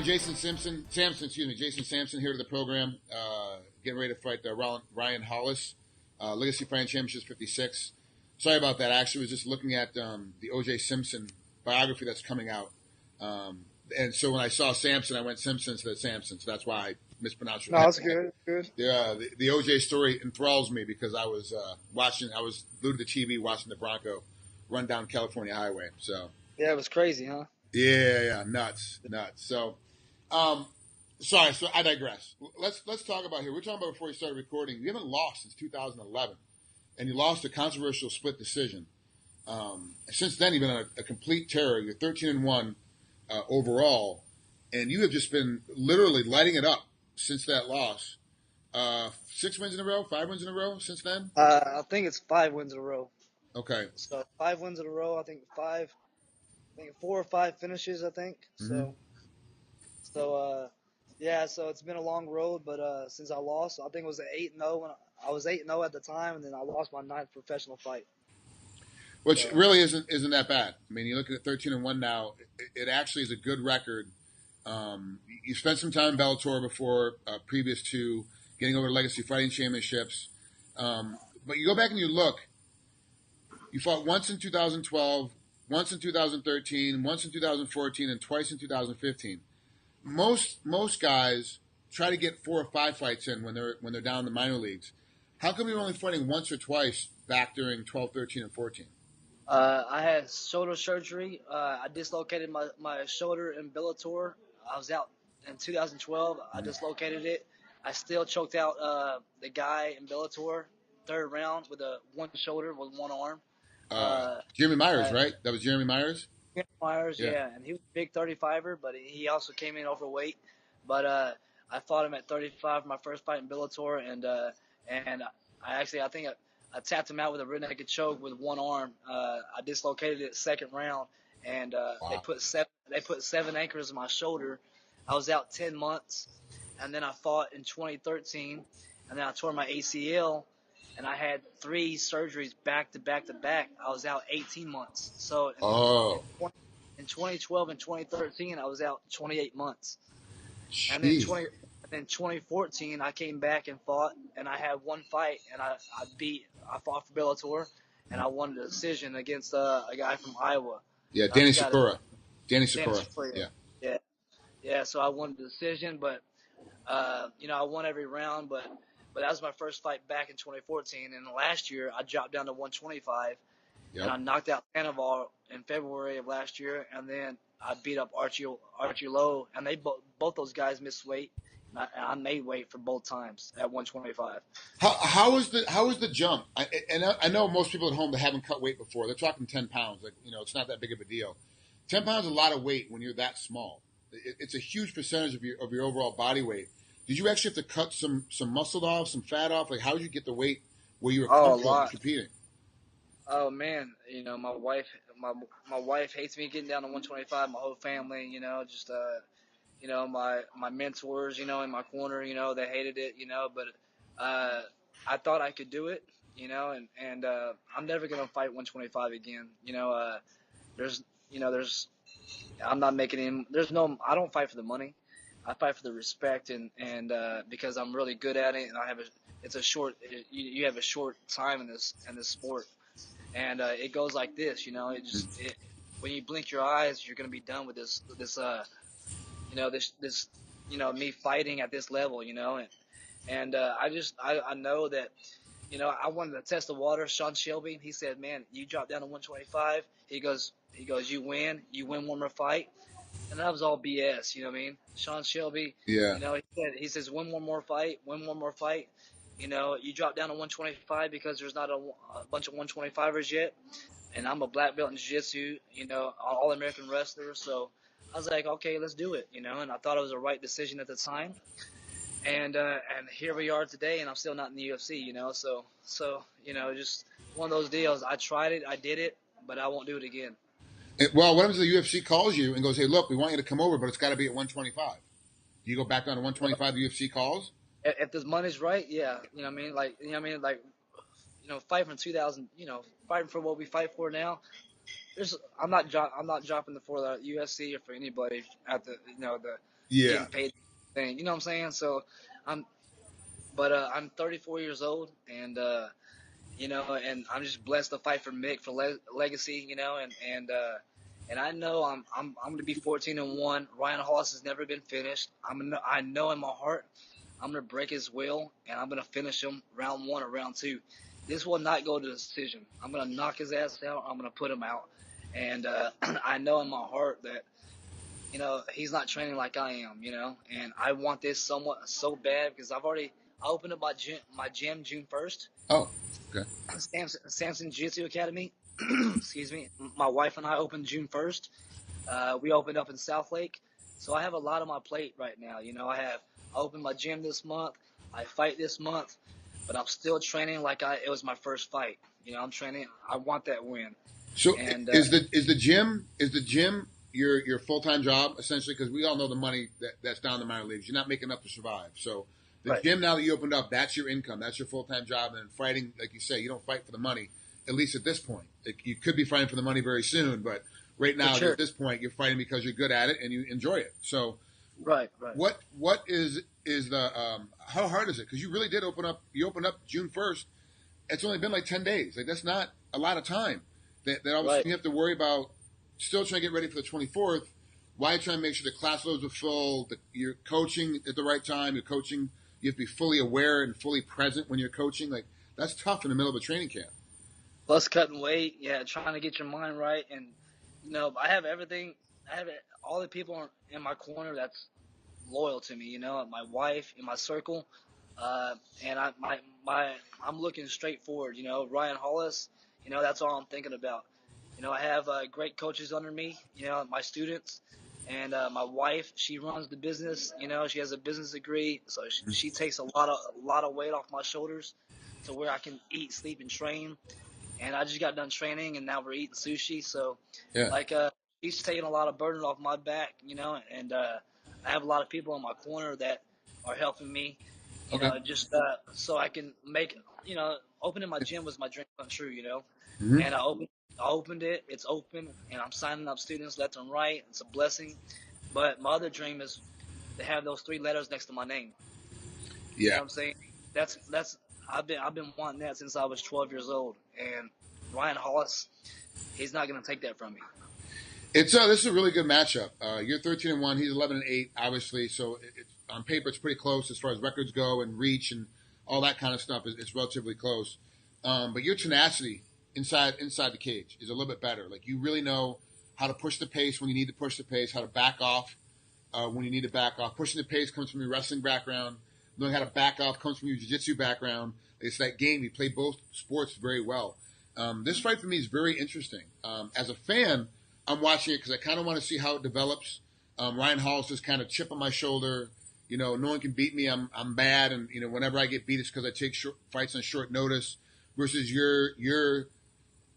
Jason Sampson here to the program. Getting ready to fight Ryan Hollis, Legacy Fighting Championships 56. Sorry about that. I actually was just looking at the O.J. Simpson biography that's coming out. And so when I saw Sampson, I went Simpson instead of Sampson. So that's why I mispronounced it. No, that's good. Good. The O.J. story enthralls me because I was glued to the TV watching the Bronco run down California Highway. So yeah, it was crazy, huh? Yeah, nuts. So, sorry. So I digress. Let's talk about here. We're talking about before we started recording. You haven't lost since 2011, and you lost a controversial split decision. Since then, you've been on a complete terror. You're 13-1 overall, and you have just been literally lighting it up since that loss. 6 wins in a row, 5 wins in a row since then. I think it's 5 wins in a row. Okay. So 5 wins in a row. I think 4 or 5 finishes. I think Mm-hmm. Yeah. So it's been a long road, but since I lost, I think it was an 8-0 when I was 8-0 at the time, and then I lost my 9th professional fight. Which really isn't that bad. I mean, you look at 13-1 now. It actually is a good record. You spent some time in Bellator before, previous to getting over to Legacy Fighting Championships. But you go back and you look. You fought once in 2012, once in 2013, once in 2014, and twice in 2015. Most guys try to get 4 or 5 fights in when they're down in the minor leagues. How come you're only fighting once or twice back during 12, 13, and 14? I had shoulder surgery. I dislocated my shoulder in Bellator. I was out in 2012. I dislocated it. I still choked out the guy in Bellator, 3rd round with one shoulder with one arm. Jeremy Myers, right? That was Jeremy Myers? Jeremy Myers, yeah. And he was a big 35er, but he also came in overweight. But I fought him at 35 for my first fight in Bellator, and I think I tapped him out with a rear naked choke with one arm. I dislocated it 2nd round, and they put 7 anchors in my shoulder. I was out 10 months, and then I fought in 2013, and then I tore my ACL, and I had 3 surgeries back to back to back. I was out 18 months. So in 2012 and 2013, I was out 28 months. Jeez. And then 2014, I came back and fought, and I had 1 fight, and I fought for Bellator, and I won the decision against a guy from Iowa. Yeah, Danny Sakura. Yeah. So I won the decision, but I won every round, but that was my first fight back in 2014. And last year, I dropped down to 125, and I knocked out Cannavale in February of last year, and then I beat up Archie Lowe, and they both those guys missed weight. I made weight for both times at 125. How was the jump? I know most people at home that haven't cut weight before, they're talking 10 pounds. Like, it's not that big of a deal. 10 pounds is a lot of weight when you're that small. It's a huge percentage of your overall body weight. Did you actually have to cut some muscle off, some fat off? Like, how did you get the weight where you were comfortable competing? Oh man, my wife hates me getting down to 125. My whole family, just my mentors, in my corner, they hated it, but I thought I could do it, and I'm never gonna fight 125 again. I'm not making any. I don't fight for the money. I fight for the respect and because I'm really good at it, and you have a short time in this sport, and it goes like this, when you blink your eyes, you're gonna be done with this me fighting at this level, and I know that, I wanted to test the water. Sean Shelby, he said, man, you drop down to 125. He goes, you win one more fight. And that was all BS, you know what I mean? Sean Shelby, he says, win one more fight. You drop down to 125 because there's not a bunch of 125ers yet. And I'm a black belt in jiu-jitsu, all-American wrestler. So I was like, okay, let's do it, and I thought it was the right decision at the time. And here we are today, and I'm still not in the UFC, So just one of those deals. I tried it, I did it, but I won't do it again. Well, what happens if the UFC calls you and goes, hey, look, we want you to come over, but it's got to be at 125? Do you go back down to 125 the UFC calls? If the money's right, yeah. Fighting from 2000, fighting for what we fight for now. I'm not dropping for the UFC or for anybody at the Yeah. getting paid thing. You know what I'm saying? So I'm I'm 34 years old, and and I'm just blessed to fight for Mick for legacy, and I know I'm going to be 14-1. Ryan Hollis has never been finished. I know in my heart I'm going to break his will, and I'm going to finish him round 1 or round 2. This will not go to decision. I'm going to knock his ass out. I'm going to put him out, and I know in my heart that he's not training like I am, and I want this so bad because I opened up my gym June 1st. Oh, okay. Sampson Jiu-Jitsu Academy. Excuse me. My wife and I opened June 1st. We opened up in South Lake. So I have a lot on my plate right now. I opened my gym this month. I fight this month, but I'm still training like it was my first fight. I'm training. I want that win. So And is the gym your full time job essentially? Because we all know the money that's down the minor leagues. You're not making enough to survive. So the right, gym now that you opened up, that's your income. That's your full time job. And then fighting, like you say, you don't fight for the money. At least at this point, like, you could be fighting for the money very soon, but right for now sure. at this point, you're fighting because you're good at it and you enjoy it. So Right, right. what is the how hard is it? Because you really did open up. You opened up June 1st. It's only been like 10 days. Like, that's not a lot of time. That all of a Right. sudden you have to worry about still trying to get ready for the 24th. Why try and make sure the class loads are full, that you're coaching at the right time, you're coaching, you have to be fully aware and fully present when you're coaching. Like, that's tough in the middle of a training camp. Plus cutting weight, yeah, trying to get your mind right, and I have everything. I have all the people in my corner that's loyal to me. My wife in my circle, and I'm looking straight forward. Ryan Hollis. That's all I'm thinking about. I have great coaches under me. My students, and my wife. She runs the business. She has a business degree, so she takes a lot of weight off my shoulders, to where I can eat, sleep, and train. And I just got done training, and now we're eating sushi. So, Yeah. like, he's taking a lot of burden off my back, and I have a lot of people in my corner that are helping me, Okay. just so I can opening my gym was my dream come true, Mm-hmm. and I opened it. It's open, and I'm signing up students left and right. It's a blessing. But my other dream is to have those 3 letters next to my name. You know Yeah. what I'm saying? That's I've been wanting that since I was 12 years old, and Ryan Hollis, he's not gonna take that from me. It's this is a really good matchup. You're 13-1. He's 11-8, obviously. So on paper, it's pretty close as far as records go and reach and all that kind of stuff. It's relatively close. But your tenacity inside the cage is a little bit better. Like, you really know how to push the pace when you need to push the pace, how to back off when you need to back off. Pushing the pace comes from your wrestling background. Knowing how to back off comes from your jiu-jitsu background. It's that game. You play both sports very well. This fight for me is very interesting. As a fan, I'm watching it because I kind of want to see how it develops. Ryan Hall's just kind of chip on my shoulder. No one can beat me. I'm bad, and whenever I get beat, it's because I take fights on short notice. Versus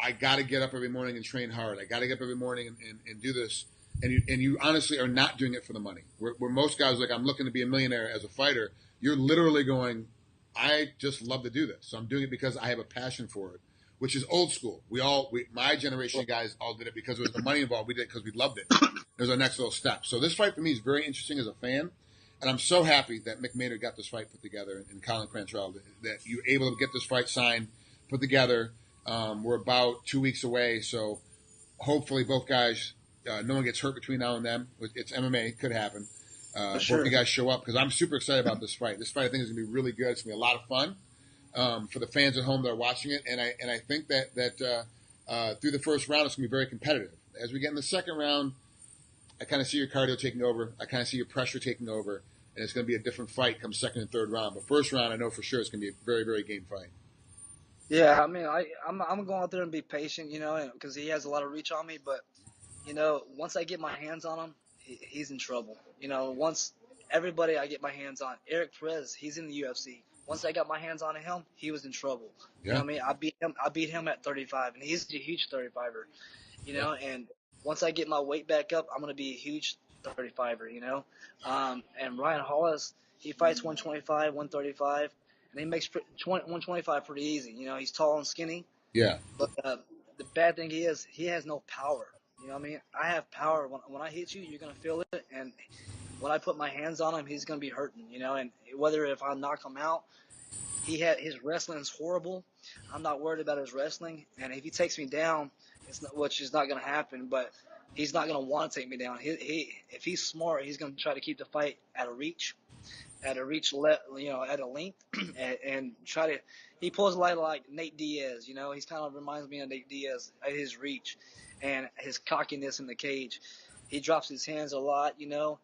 I got to get up every morning and train hard. I got to get up every morning and do this. And you honestly are not doing it for the money. Where most guys are like, I'm looking to be a millionaire as a fighter. You're literally going, I just love to do this. So I'm doing it because I have a passion for it, which is old school. My generation of guys all did it because there was the money involved. We did it because we loved it. It was our next little step. So this fight for me is very interesting as a fan. And I'm so happy that Mick Maynard got this fight put together, and Colin Crantrell, that you were able to get this fight signed, put together. We're about 2 weeks away, so hopefully both guys, no one gets hurt between now and then. It's MMA, it could happen. For Both of you sure. guys show up because I'm super excited about this fight. This fight I think is going to be really good. It's going to be a lot of fun for the fans at home that are watching it, and I think that through the first round it's going to be very competitive. As we get in the second round, I kind of see your cardio taking over. I kind of see your pressure taking over, and it's going to be a different fight come second and third round. But first round, I know for sure it's going to be a very, very game fight. Yeah, I mean, I'm gonna go out there and be patient, because he has a lot of reach on me. But once I get my hands on him, he's in trouble. Once everybody I get my hands on, Eric Perez, he's in the UFC. Once I got my hands on him, he was in trouble. You know Yeah, what I mean? I beat him at 35, and he's a huge 35er. yeah, And once I get my weight back up, I'm gonna be a huge 35er. And Ryan Hollis, he fights 125, 135, and he makes 125 pretty easy. He's tall and skinny, yeah. but the bad thing he has no power. You know what I mean? I have power. When I hit you, you're gonna feel it, and when I put my hands on him, he's gonna be hurting, you know. And whether if I knock him out, his wrestling is horrible. I'm not worried about his wrestling, and if he takes me down, which is not gonna happen, but he's not gonna want to take me down. If he's smart, he's gonna try to keep the fight at a length, and try to. He pulls a lot like Nate Diaz, you know. He's kind of reminds me of Nate Diaz at his reach and his cockiness in the cage. He drops his hands a lot, you know,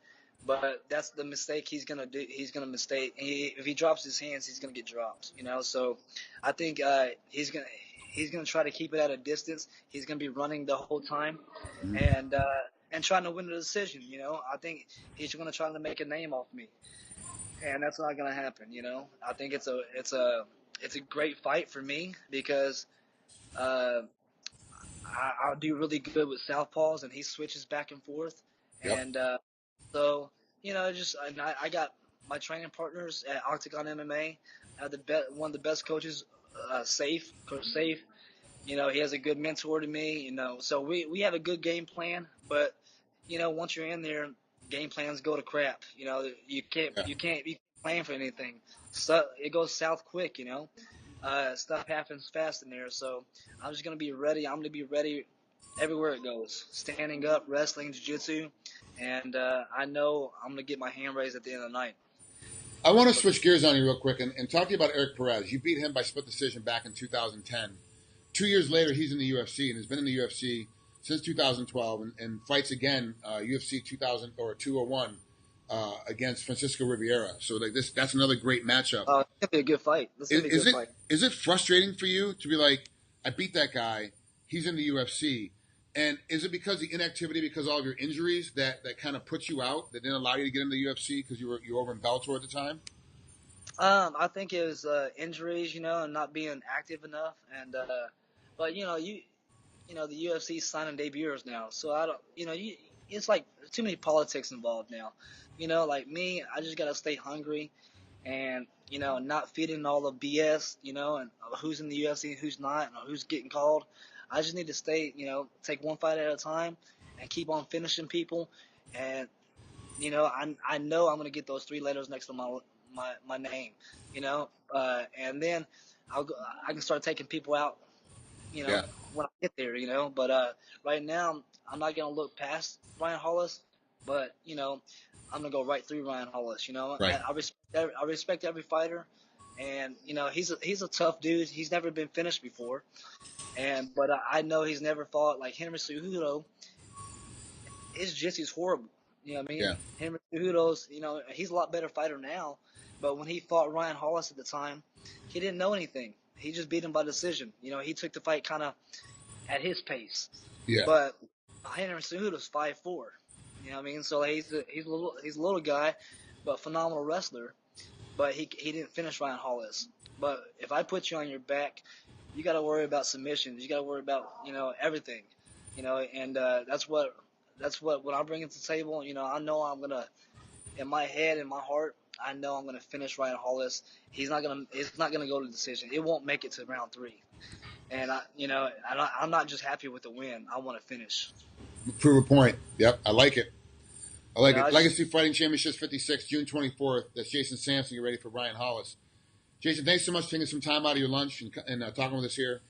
but that's the mistake he's gonna do. He's gonna mistake. If he drops his hands, he's gonna get dropped, you know. So I think he's gonna try to keep it at a distance. He's gonna be running the whole time, and trying to win the decision. You know, I think he's gonna try to make a name off me, and that's not gonna happen. You know, I think it's a great fight for me because I'll do really good with southpaws, and he switches back and forth, Yep. and so you know, I got my training partners at Octagon MMA. I have one of the best coaches, Coach Safe. You know, he has a good mentor to me. You know, so we have a good game plan, but you know, once you're in there, game plans go to crap. You know, you can't be playing for anything. So it goes south quick. You know, stuff happens fast in there. So I'm just gonna be ready. I'm gonna be ready everywhere it goes. Standing up, wrestling, jiu-jitsu, and I know I'm gonna get my hand raised at the end of the night. I want to switch gears on you real quick and talk to you about Eric Perez. You beat him by split decision back in 2010. 2 years later, he's in the UFC and has been in the UFC since 2012 and fights again UFC 2000 or 201 against Francisco Riviera. So like that's another great matchup. It's gonna be a good fight. Is it frustrating for you to be like, I beat that guy, he's in the UFC, and is it because the inactivity, because of all of your injuries that kind of put you out, that didn't allow you to get into the UFC because you were over in Bellator at the time? I think it was injuries, you know, and not being active enough, and but you know the UFC signing debuters now, so I don't, you know, it's like too many politics involved now. You know, like me, I just gotta stay hungry, and you know, not feeding all the BS, you know, and who's in the UFC and who's not, and who's getting called. I just need to stay, you know, take one fight at a time, and keep on finishing people, and you know, I know I'm gonna get those three letters next to my name, you know, and then I can start taking people out, you know, Yeah, when I get there, you know. But right now, I'm not gonna look past Ryan Hollis, but you know, I'm gonna go right through Ryan Hollis. You know, right. I respect every fighter, and you know, he's a tough dude. He's never been finished before, but I know he's never fought like Henry Cejudo. His jiu-jitsu's horrible. You know what I mean? Yeah, Henry Cejudo's, you know, he's a lot better fighter now, but when he fought Ryan Hollis at the time, he didn't know anything. He just beat him by decision. You know, he took the fight kind of at his pace. yeah, But Henry Cejudo's 5'4". You know what I mean? So he's a little guy, but phenomenal wrestler. But he didn't finish Ryan Hollis. But if I put you on your back, you got to worry about submissions. You got to worry about, you know, everything. You know, and that's what when I bring it to the table. You know, I know I'm gonna, in my head, in my heart, I know I'm gonna finish Ryan Hollis. It's not gonna go to decision. It won't make it to round three. And I'm not just happy with the win. I want to finish. prove a point. Yep, I like it. I You like know, it. Legacy Fighting Championships 56, June 24th. That's Jason Sampson. Get ready for Ryan Hollis. Jason, thanks so much for taking some time out of your lunch and talking with us here.